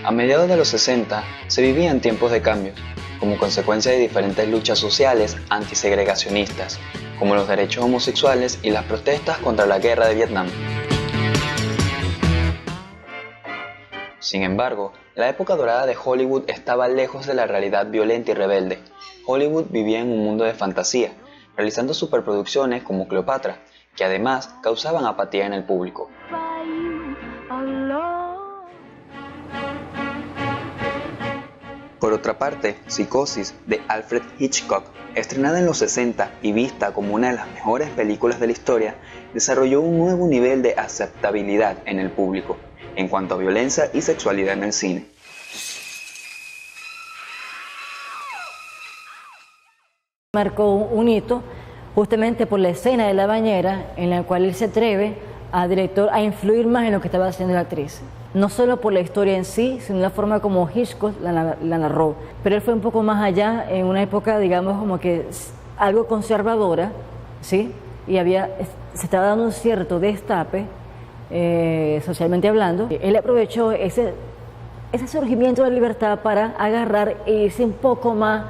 A mediados de los 60 se vivían tiempos de cambios, como consecuencia de diferentes luchas sociales antisegregacionistas, como los derechos homosexuales y las protestas contra la guerra de Vietnam. Sin embargo, la época dorada de Hollywood estaba lejos de la realidad violenta y rebelde. Hollywood vivía en un mundo de fantasía, realizando superproducciones como Cleopatra, que además causaban apatía en el público. Por otra parte, Psicosis, de Alfred Hitchcock, estrenada en los 60 y vista como una de las mejores películas de la historia, desarrolló un nuevo nivel de aceptabilidad en el público, en cuanto a violencia y sexualidad en el cine. Marcó un hito justamente por la escena de la bañera en la cual él se atreve al director a influir más en lo que estaba haciendo la actriz. No solo por la historia en sí, sino la forma como Hitchcock la narró. Pero él fue un poco más allá en una época, digamos, como que algo conservadora, ¿sí? Y se estaba dando un cierto destape, socialmente hablando. Él aprovechó ese surgimiento de la libertad para agarrar e irse un poco más,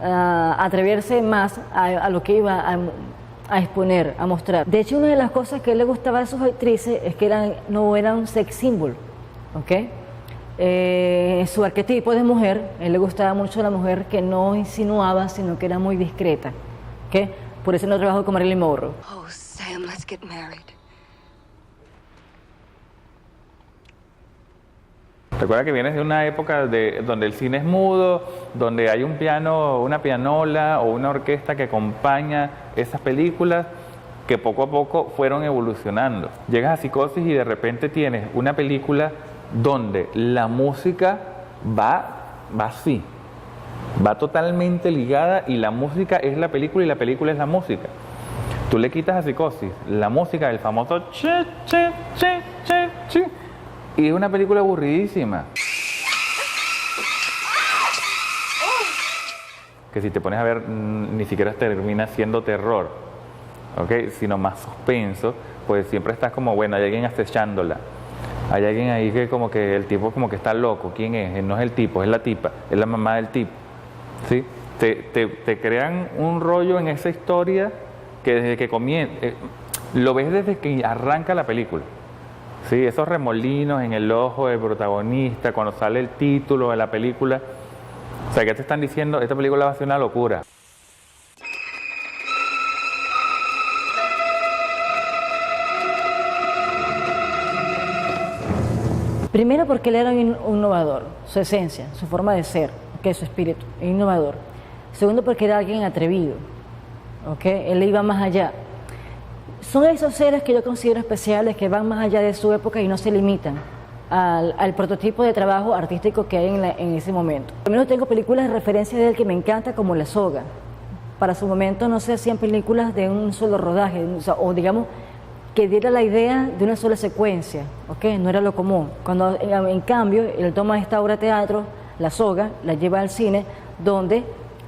atreverse más a lo que iba a exponer, a mostrar. De hecho, una de las cosas que a él le gustaba de sus actrices es que no eran sex symbol, ¿ok? Su arquetipo de mujer, a él le gustaba mucho la mujer que no insinuaba, sino que era muy discreta, ¿ok? Por eso no trabajó con Marilyn Monroe. Oh, Sam, let's get married. Recuerda que vienes de una época donde el cine es mudo, donde hay un piano, una pianola o una orquesta que acompaña esas películas que poco a poco fueron evolucionando. Llegas a Psicosis y de repente tienes una película donde la música va así, va totalmente ligada y la música es la película y la película es la música. Tú le quitas a Psicosis la música del famoso che, che, che, che, che, y es una película aburridísima. Que si te pones a ver, ni siquiera termina siendo terror, ¿ok? Sino más suspenso, pues siempre estás como, bueno, hay alguien acechándola. Hay alguien ahí que como que el tipo como que está loco. ¿Quién es? No es el tipo, es la tipa, es la mamá del tipo, ¿sí? Te crean un rollo en esa historia que desde que comienza, lo ves desde que arranca la película. Sí, esos remolinos en el ojo del protagonista, cuando sale el título de la película. O sea, ¿qué te están diciendo? Esta película va a ser una locura. Primero porque él era un innovador, su esencia, su forma de ser, ¿okay? Su espíritu, innovador. Segundo porque era alguien atrevido, ¿okay? Él iba más allá. Son esos seres que yo considero especiales, que van más allá de su época y no se limitan al prototipo de trabajo artístico que hay en ese momento. También tengo películas de referencia de él que me encanta, como La Soga. Para su momento no se hacían películas de un solo rodaje, o digamos que diera la idea de una sola secuencia, ¿okay? No era lo común. Cuando en cambio él toma esta obra de teatro, La Soga, la lleva al cine, donde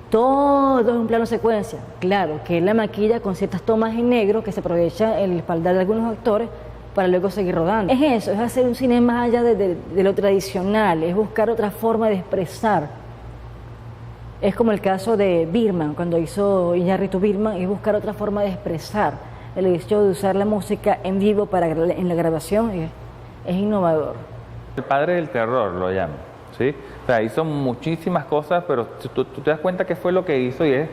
todo es un plano secuencia. Claro, que él la maquilla con ciertas tomas en negro que se aprovecha el espaldar de algunos actores para luego seguir rodando. Es eso, es hacer un cine más allá de lo tradicional, es buscar otra forma de expresar. Es como el caso de Birman, cuando hizo Iñárritu Birman, es buscar otra forma de expresar. El hecho de usar la música en vivo en la grabación es innovador. El padre del terror lo llaman, ¿sí? O sea, hizo muchísimas cosas, pero tú te das cuenta que fue lo que hizo y es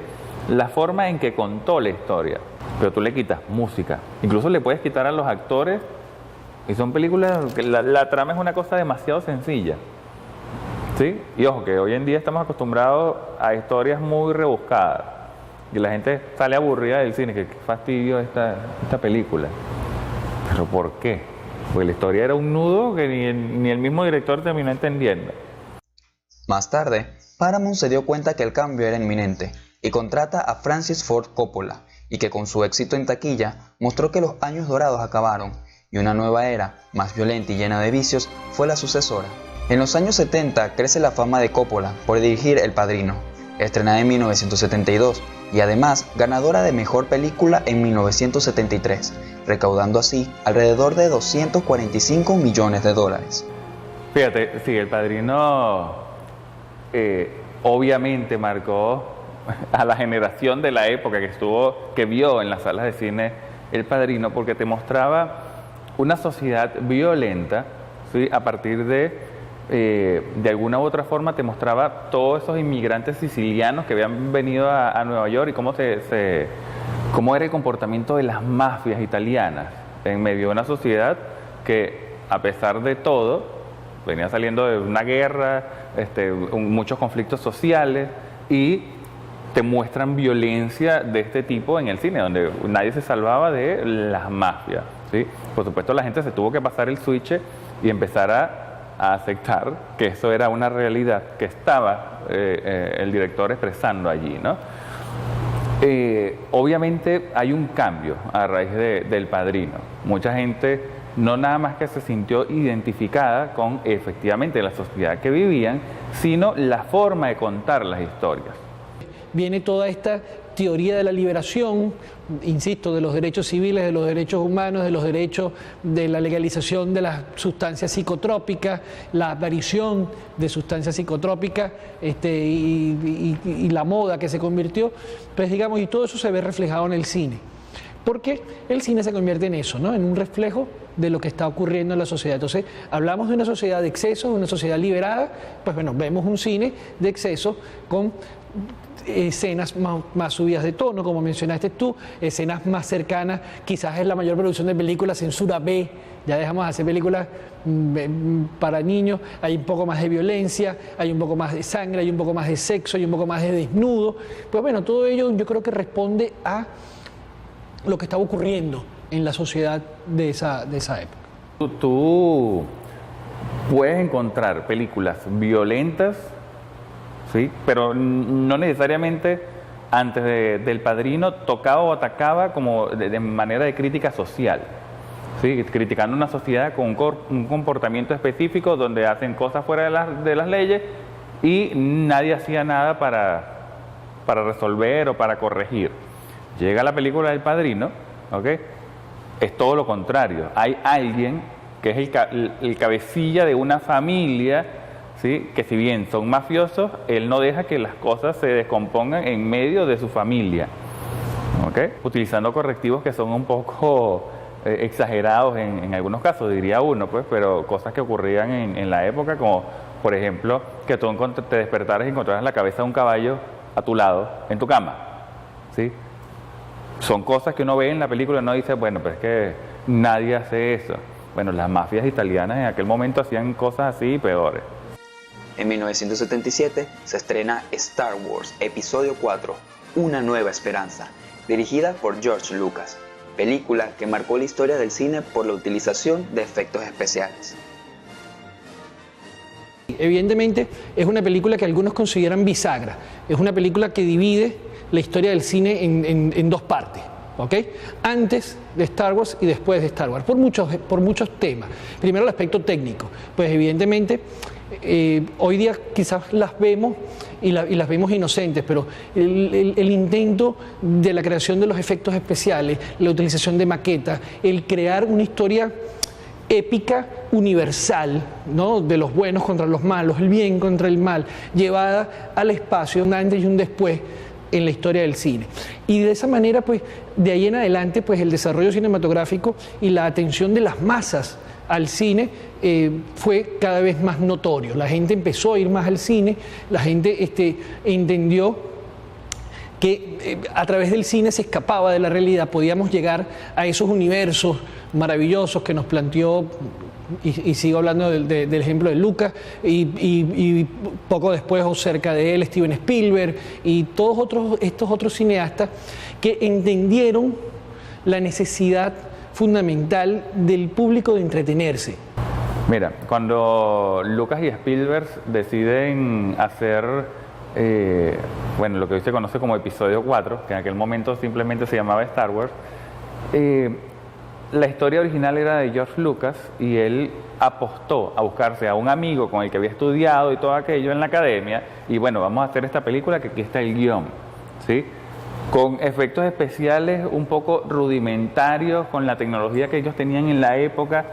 la forma en que contó la historia. Pero tú le quitas música, incluso le puedes quitar a los actores y son películas que la trama es una cosa demasiado sencilla, ¿sí? Y ojo, que hoy en día estamos acostumbrados a historias muy rebuscadas y la gente sale aburrida del cine, que qué fastidio esta película. ¿Pero por qué? Porque la historia era un nudo que ni el mismo director terminó entendiendo. Más tarde, Paramount se dio cuenta que el cambio era inminente y contrata a Francis Ford Coppola, y que con su éxito en taquilla mostró que los años dorados acabaron y una nueva era, más violenta y llena de vicios, fue la sucesora. En los años 70 crece la fama de Coppola por dirigir El Padrino, estrenada en 1972, y además ganadora de Mejor Película en 1973, recaudando así alrededor de $245 millones. Fíjate, sí, El Padrino obviamente marcó a la generación de la época que vio en las salas de cine El Padrino, porque te mostraba una sociedad violenta, ¿sí? A partir de alguna u otra forma te mostraba todos esos inmigrantes sicilianos que habían venido a Nueva York y cómo era el comportamiento de las mafias italianas en medio de una sociedad que, a pesar de todo, venía saliendo de una guerra, muchos conflictos sociales, y te muestran violencia de este tipo en el cine, donde nadie se salvaba de las mafias, ¿sí? Por supuesto, la gente se tuvo que pasar el switch y empezar a aceptar que eso era una realidad que estaba el director expresando allí, ¿no? Obviamente hay un cambio a raíz del Padrino. Mucha gente no nada más que se sintió identificada con efectivamente la sociedad que vivían, sino la forma de contar las historias. Viene toda esta teoría de la liberación, insisto, de los derechos civiles, de los derechos humanos, de los derechos de la legalización de las sustancias psicotrópicas, la aparición de sustancias psicotrópicas y la moda que se convirtió, pues digamos, y todo eso se ve reflejado en el cine. Porque el cine se convierte en eso, ¿no? En un reflejo de lo que está ocurriendo en la sociedad. Entonces, hablamos de una sociedad de exceso, de una sociedad liberada, pues bueno, vemos un cine de exceso con escenas más subidas de tono, como mencionaste tú, escenas más cercanas, quizás es la mayor producción de películas, censura B, ya dejamos de hacer películas para niños, hay un poco más de violencia, hay un poco más de sangre, hay un poco más de sexo, hay un poco más de desnudo. Pues bueno, todo ello yo creo que responde a lo que estaba ocurriendo en la sociedad de esa época. Tú puedes encontrar películas violentas, ¿sí? Pero no necesariamente antes del Padrino tocaba o atacaba como de manera de crítica social, ¿sí? Criticando una sociedad con un comportamiento específico donde hacen cosas fuera de las leyes y nadie hacía nada para resolver o para corregir. Llega la película del Padrino, ¿ok? Es todo lo contrario. Hay alguien que es el cabecilla de una familia, ¿sí? Que si bien son mafiosos, él no deja que las cosas se descompongan en medio de su familia, ¿ok? Utilizando correctivos que son un poco exagerados en algunos casos, diría uno, pues, pero cosas que ocurrían en la época, como por ejemplo que tú te despertaras y encontraras la cabeza de un caballo a tu lado, en tu cama, ¿sí? Son cosas que uno ve en la película y uno dice, bueno, pero es que nadie hace eso. Bueno, las mafias italianas en aquel momento hacían cosas así y peores. En 1977 se estrena Star Wars Episodio 4, Una Nueva Esperanza, dirigida por George Lucas, película que marcó la historia del cine por la utilización de efectos especiales. Evidentemente es una película que algunos consideran bisagra, es una película que divide la historia del cine en dos partes, ¿ok? Antes de Star Wars y después de Star Wars, por muchos temas. Primero el aspecto técnico, pues evidentemente hoy día quizás las vemos y las vemos inocentes, pero el intento de la creación de los efectos especiales, la utilización de maquetas, el crear una historia épica universal, ¿no? De los buenos contra los malos, el bien contra el mal, llevada al espacio, un antes y un después en la historia del cine. Y de esa manera, pues, de ahí en adelante, pues, el desarrollo cinematográfico y la atención de las masas al cine fue cada vez más notorio. La gente empezó a ir más al cine, la gente entendió que a través del cine se escapaba de la realidad, podíamos llegar a esos universos maravillosos que nos planteó, y sigo hablando del ejemplo de Lucas, y poco después o cerca de él Steven Spielberg y todos estos otros cineastas que entendieron la necesidad fundamental del público de entretenerse. Mira, cuando Lucas y Spielberg deciden hacer lo que hoy se conoce como Episodio 4, que en aquel momento simplemente se llamaba Star Wars, la historia original era de George Lucas y él apostó a buscarse a un amigo con el que había estudiado y todo aquello en la academia y bueno, vamos a hacer esta película que aquí está el guión, ¿sí? Con efectos especiales un poco rudimentarios, con la tecnología que ellos tenían en la época,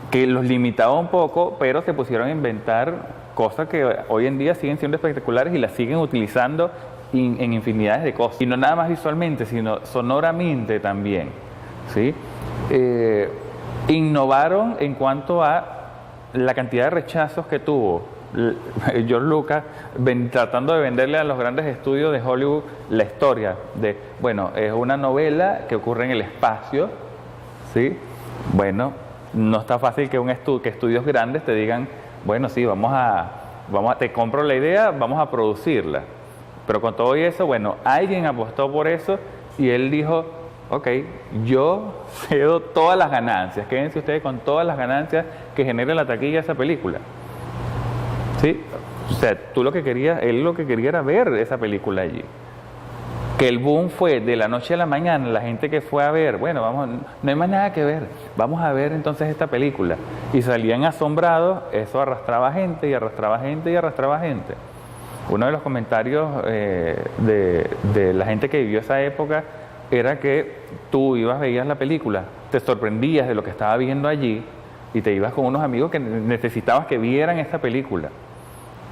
que los limitaba un poco, pero se pusieron a inventar cosas que hoy en día siguen siendo espectaculares y las siguen utilizando en infinidades de cosas. Y no nada más visualmente, sino sonoramente también, ¿sí? Innovaron en cuanto a la cantidad de rechazos que tuvo George Lucas tratando de venderle a los grandes estudios de Hollywood la historia de, bueno, es una novela que ocurre en el espacio, ¿sí? Bueno, no está fácil que que estudios grandes te digan, bueno, sí, te compro la idea, vamos a producirla. Pero con todo eso, bueno, alguien apostó por eso y él dijo, ok, yo cedo todas las ganancias, quédense ustedes con todas las ganancias que genere la taquilla de esa película. ¿Sí? O sea, él lo que quería era ver esa película allí. Que el boom fue de la noche a la mañana, la gente que fue a ver, bueno, no hay más nada que ver, vamos a ver entonces esta película. Y salían asombrados, eso arrastraba gente y arrastraba gente y arrastraba gente. Uno de los comentarios de la gente que vivió esa época era que tú veías la película, te sorprendías de lo que estaba viendo allí y te ibas con unos amigos que necesitabas que vieran esta película.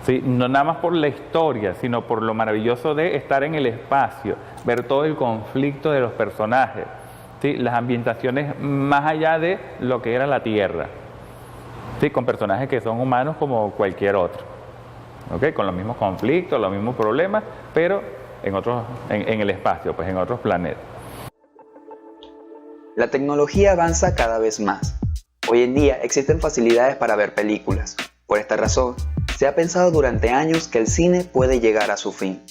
¿Sí? No nada más por la historia, sino por lo maravilloso de estar en el espacio, ver todo el conflicto de los personajes, ¿sí? Las ambientaciones más allá de lo que era la Tierra, ¿sí? Con personajes que son humanos como cualquier otro, ¿okay? Con los mismos conflictos, los mismos problemas, pero en el espacio, pues en otros planetas. La tecnología avanza cada vez más. Hoy en día existen facilidades para ver películas. Por esta razón, se ha pensado durante años que el cine puede llegar a su fin.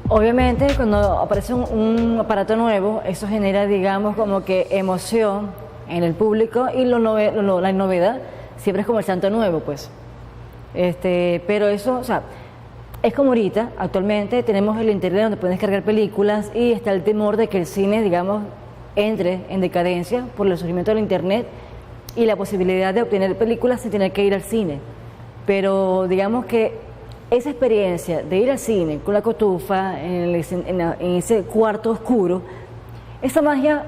Obviamente, cuando aparece un aparato nuevo, eso genera, digamos, como que emoción en el público y la novedad siempre es como el santo nuevo, pues. Pero eso, o sea, es como ahorita, actualmente tenemos el internet donde pueden descargar películas y está el temor de que el cine, digamos, entre en decadencia por el surgimiento del internet y la posibilidad de obtener películas sin tener que ir al cine. Pero digamos que esa experiencia de ir al cine con la cotufa, en ese cuarto oscuro, esa magia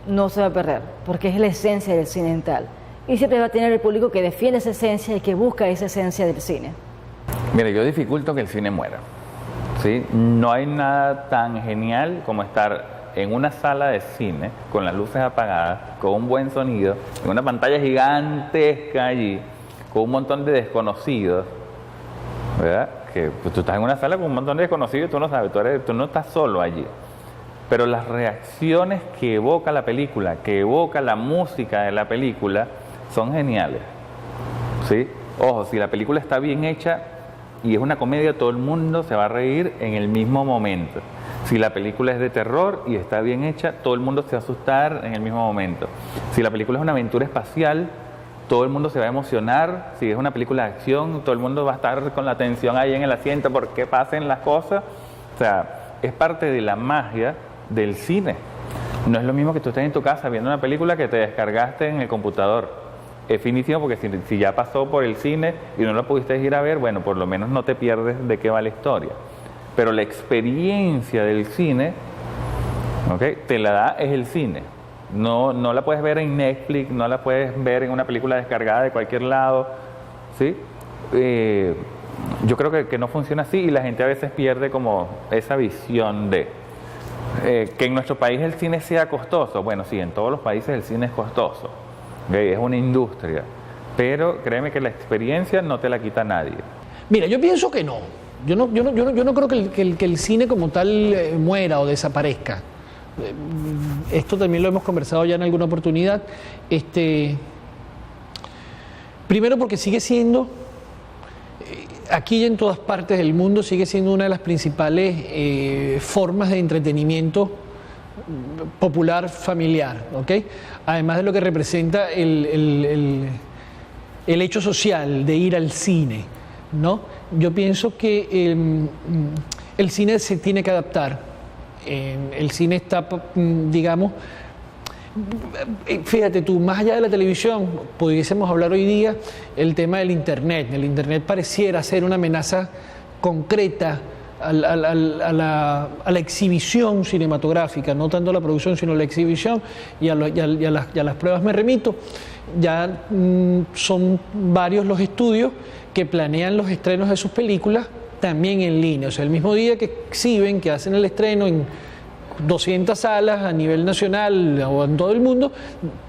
no se va a perder, porque es la esencia del cine en tal. Y siempre va a tener el público que defiende esa esencia y que busca esa esencia del cine. Mire, yo dificulto que el cine muera, ¿sí? No hay nada tan genial como estar en una sala de cine con las luces apagadas, con un buen sonido, en una pantalla gigantesca allí, con un montón de desconocidos, ¿verdad? Que pues, tú estás en una sala con un montón de desconocidos y tú no sabes, tú no estás solo allí. Pero las reacciones que evoca la película, que evoca la música de la película, son geniales, ¿sí? Ojo, si la película está bien hecha y es una comedia, todo el mundo se va a reír en el mismo momento. Si la película es de terror y está bien hecha, todo el mundo se va a asustar en el mismo momento. Si la película es una aventura espacial, todo el mundo se va a emocionar. Si es una película de acción, todo el mundo va a estar con la tensión ahí en el asiento porque pasen las cosas. O sea, es parte de la magia del cine. No es lo mismo que tú estés en tu casa viendo una película que te descargaste en el computador. Es finísimo porque si ya pasó por el cine y no lo pudiste ir a ver, bueno, por lo menos no te pierdes de qué va la historia. Pero la experiencia del cine, ¿okay? Te la da es el cine. No la puedes ver en Netflix, no la puedes ver en una película descargada de cualquier lado, ¿sí? Yo creo que no funciona así y la gente a veces pierde como esa visión de que en nuestro país el cine sea costoso. Bueno, sí, en todos los países el cine es costoso, ¿okay? Es una industria, pero créeme que la experiencia no te la quita nadie. Mira, yo pienso que no. Yo no creo que el cine como tal muera o desaparezca. Esto también lo hemos conversado ya en alguna oportunidad. Primero porque sigue siendo, aquí y en todas partes del mundo, sigue siendo una de las principales formas de entretenimiento popular, familiar, ¿ok? Además de lo que representa el hecho social de ir al cine, ¿no? Yo pienso que el cine se tiene que adaptar. El cine está, digamos, Fíjate tú, más allá de la televisión, pudiésemos hablar hoy día el tema del Internet. El Internet pareciera ser una amenaza concreta a la exhibición cinematográfica, no tanto a la producción, sino a la exhibición, y a las pruebas me remito. Ya son varios los estudios que planean los estrenos de sus películas también en línea. O sea, el mismo día que exhiben, que hacen el estreno en 200 salas a nivel nacional o en todo el mundo,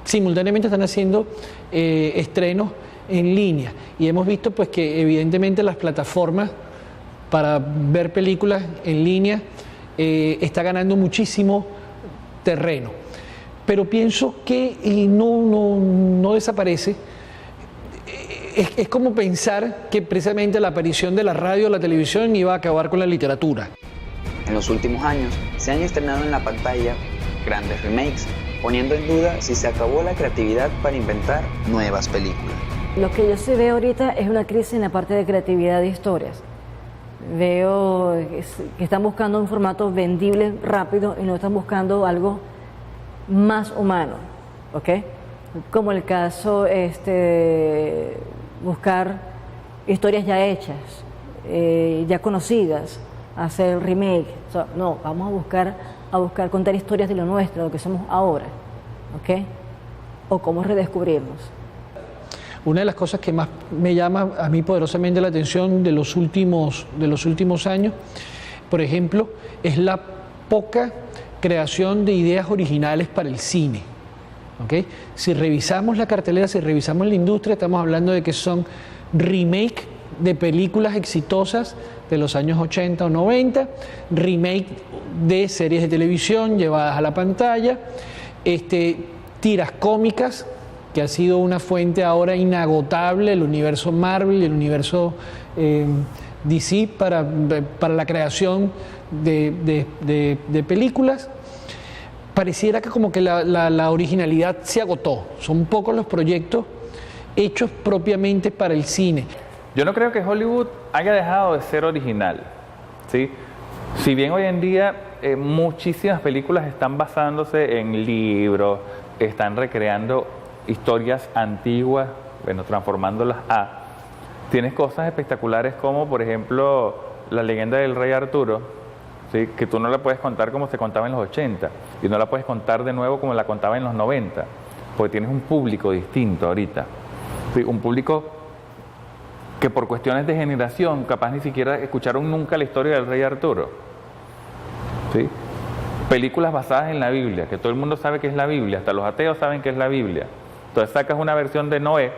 simultáneamente están haciendo estrenos en línea. Y hemos visto pues que evidentemente las plataformas para ver películas en línea está ganando muchísimo terreno. Pero pienso que no desaparece. Es como pensar que precisamente la aparición de la radio o la televisión iba a acabar con la literatura. En los últimos años se han estrenado en la pantalla grandes remakes, poniendo en duda si se acabó la creatividad para inventar nuevas películas. Lo que yo sí veo ahorita es una crisis en la parte de creatividad de historias. Veo que están buscando un formato vendible rápido y no están buscando algo más humano, ¿ok? Como el caso buscar historias ya hechas, ya conocidas, hacer remake. O sea, no, vamos a buscar contar historias de lo nuestro, de lo que somos ahora, ¿ok? O cómo redescubrirnos. Una de las cosas que más me llama a mí poderosamente la atención de los últimos años, por ejemplo, es la poca creación de ideas originales para el cine. ¿Okay? Si revisamos la cartelera, si revisamos la industria, estamos hablando de que son remake de películas exitosas de los años 80 o 90, remake de series de televisión llevadas a la pantalla, tiras cómicas, que ha sido una fuente ahora inagotable, el universo Marvel, el universo DC para la creación de películas. Pareciera que como que la originalidad se agotó. Son pocos los proyectos hechos propiamente para el cine. Yo no creo que Hollywood haya dejado de ser original, ¿sí? Si bien hoy en día muchísimas películas están basándose en libros, están recreando historias antiguas, bueno, transformándolas Tienes cosas espectaculares como, por ejemplo, la leyenda del rey Arturo, ¿sí? Que tú no la puedes contar como se contaba en los 80 y no la puedes contar de nuevo como la contaba en los 90, porque tienes un público distinto ahorita, ¿sí? Un público que por cuestiones de generación capaz ni siquiera escucharon nunca la historia del rey Arturo, ¿sí? Películas basadas en la Biblia, que todo el mundo sabe que es la Biblia, hasta los ateos saben que es la Biblia. Entonces sacas una versión de Noé,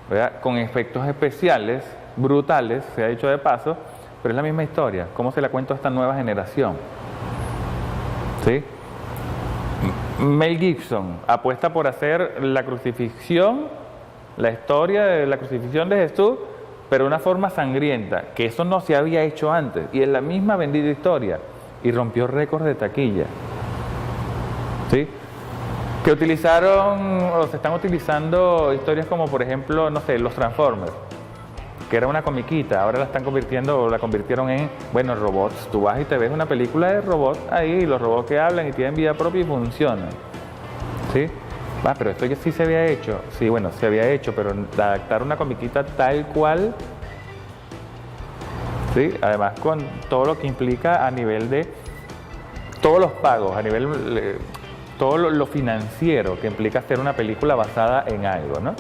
¿verdad? Con efectos especiales brutales, se ha dicho de paso, pero es la misma historia. ¿Cómo se la cuento a esta nueva generación? ¿Sí? Mel Gibson apuesta por hacer la crucifixión, la historia de la crucifixión de Jesús, pero de una forma sangrienta, que eso no se había hecho antes, y es la misma bendita historia, y rompió récords de taquilla. ¿Sí? Que utilizaron, o se están utilizando historias como, por ejemplo, no sé, los Transformers, que era una comiquita, ahora la están convirtiendo, o la convirtieron en, bueno, robots. Tú vas y te ves una película de robots ahí, y los robots que hablan y tienen vida propia y funcionan. ¿Sí? Pero esto ya sí se había hecho. Sí, bueno, se había hecho, pero adaptar una comiquita tal cual, ¿sí? Además con todo lo que implica a nivel de todos los pagos, a nivel todo lo financiero que implica hacer una película basada en algo, ¿no?